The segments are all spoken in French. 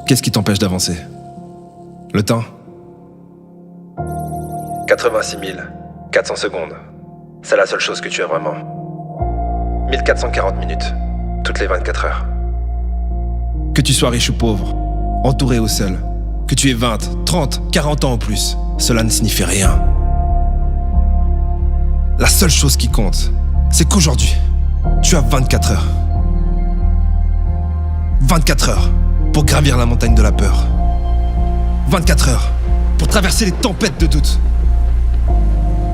Qu'est-ce qui t'empêche d'avancer? Le temps? 86 400 secondes. C'est la seule chose que tu as vraiment. 1440 minutes, toutes les 24 heures. Que tu sois riche ou pauvre, entouré ou seul, que tu aies 20, 30, 40 ans ou plus, cela ne signifie rien. La seule chose qui compte, c'est qu'aujourd'hui, tu as 24 heures. 24 heures pour gravir la montagne de la peur. 24 heures pour traverser les tempêtes de doute.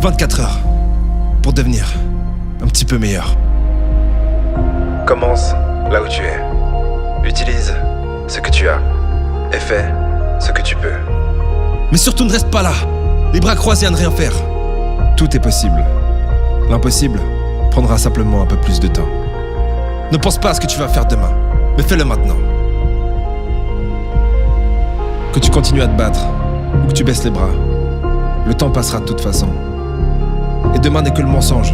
24 heures pour devenir un petit peu meilleur. Commence là où tu es. Utilise ce que tu as et fais ce que tu peux. Mais surtout ne reste pas là, les bras croisés à ne rien faire. Tout est possible. L'impossible prendra simplement un peu plus de temps. Ne pense pas à ce que tu vas faire demain, mais fais-le maintenant. Que tu continues à te battre ou que tu baisses les bras, le temps passera de toute façon. Et demain n'est que le mensonge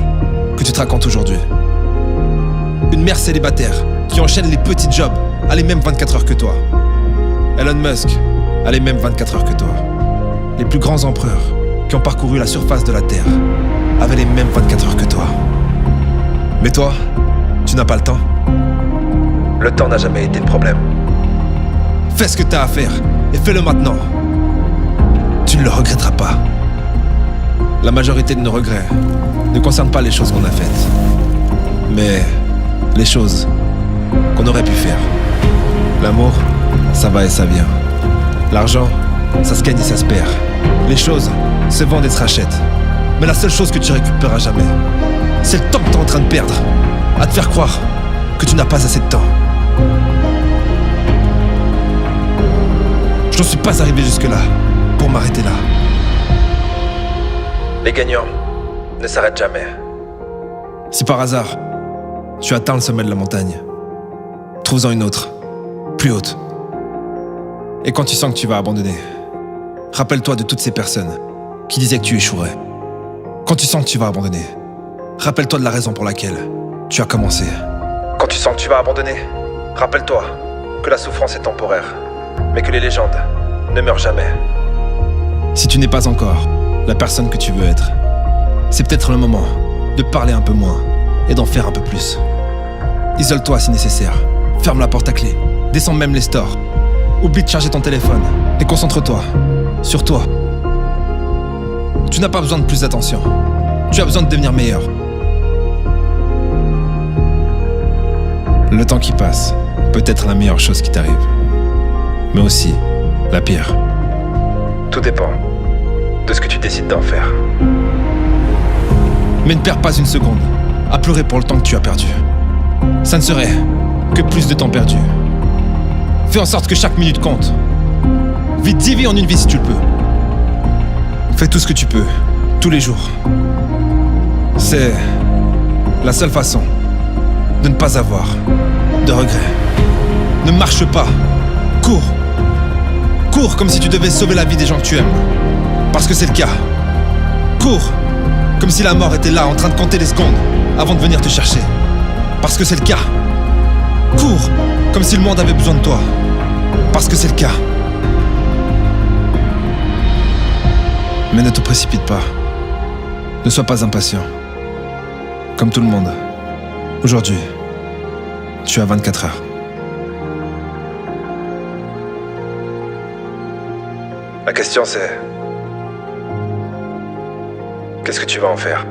que tu te racontes aujourd'hui. Une mère célibataire qui enchaîne les petits jobs a les mêmes 24 heures que toi. Elon Musk a les mêmes 24 heures que toi. Les plus grands empereurs qui ont parcouru la surface de la Terre avaient les mêmes 24 heures que toi. Mais toi, tu n'as pas le temps. Le temps n'a jamais été le problème. Fais ce que tu as à faire et fais-le maintenant. Tu ne le regretteras pas. La majorité de nos regrets ne concernent pas les choses qu'on a faites, mais les choses qu'on aurait pu faire. L'amour, ça va et ça vient. L'argent, ça se gagne et ça se perd. Les choses se vendent et se rachètent. Mais la seule chose que tu récupéreras jamais, c'est le temps que tu es en train de perdre à te faire croire que tu n'as pas assez de temps. Je ne suis pas arrivé jusque-là pour m'arrêter là. Les gagnants ne s'arrêtent jamais. Si par hasard, tu atteins le sommet de la montagne, trouve-en une autre, plus haute. Et quand tu sens que tu vas abandonner, rappelle-toi de toutes ces personnes qui disaient que tu échouerais. Quand tu sens que tu vas abandonner, rappelle-toi de la raison pour laquelle tu as commencé. Quand tu sens que tu vas abandonner, rappelle-toi que la souffrance est temporaire, mais que les légendes ne meurent jamais. Si tu n'es pas encore la personne que tu veux être, c'est peut-être le moment de parler un peu moins et d'en faire un peu plus. Isole-toi si nécessaire, ferme la porte à clé, descends même les stores, oublie de charger ton téléphone et concentre-toi sur toi. Tu n'as pas besoin de plus d'attention, tu as besoin de devenir meilleur. Le temps qui passe peut être la meilleure chose qui t'arrive, mais aussi la pire. Tout dépend de ce que tu décides d'en faire. Mais ne perds pas une seconde à pleurer pour le temps que tu as perdu. Ça ne serait que plus de temps perdu. Fais en sorte que chaque minute compte. Vis 10 vies en une vie si tu le peux. Fais tout ce que tu peux, tous les jours. C'est la seule façon de ne pas avoir de regrets. Ne marche pas, cours. Cours comme si tu devais sauver la vie des gens que tu aimes. Parce que c'est le cas. Cours comme si la mort était là en train de compter les secondes avant de venir te chercher. Parce que c'est le cas. Cours comme si le monde avait besoin de toi. Parce que c'est le cas. Mais ne te précipite pas. Ne sois pas impatient. Comme tout le monde. Aujourd'hui, tu as 24 heures. La question c'est... qu'est-ce que tu vas en faire ?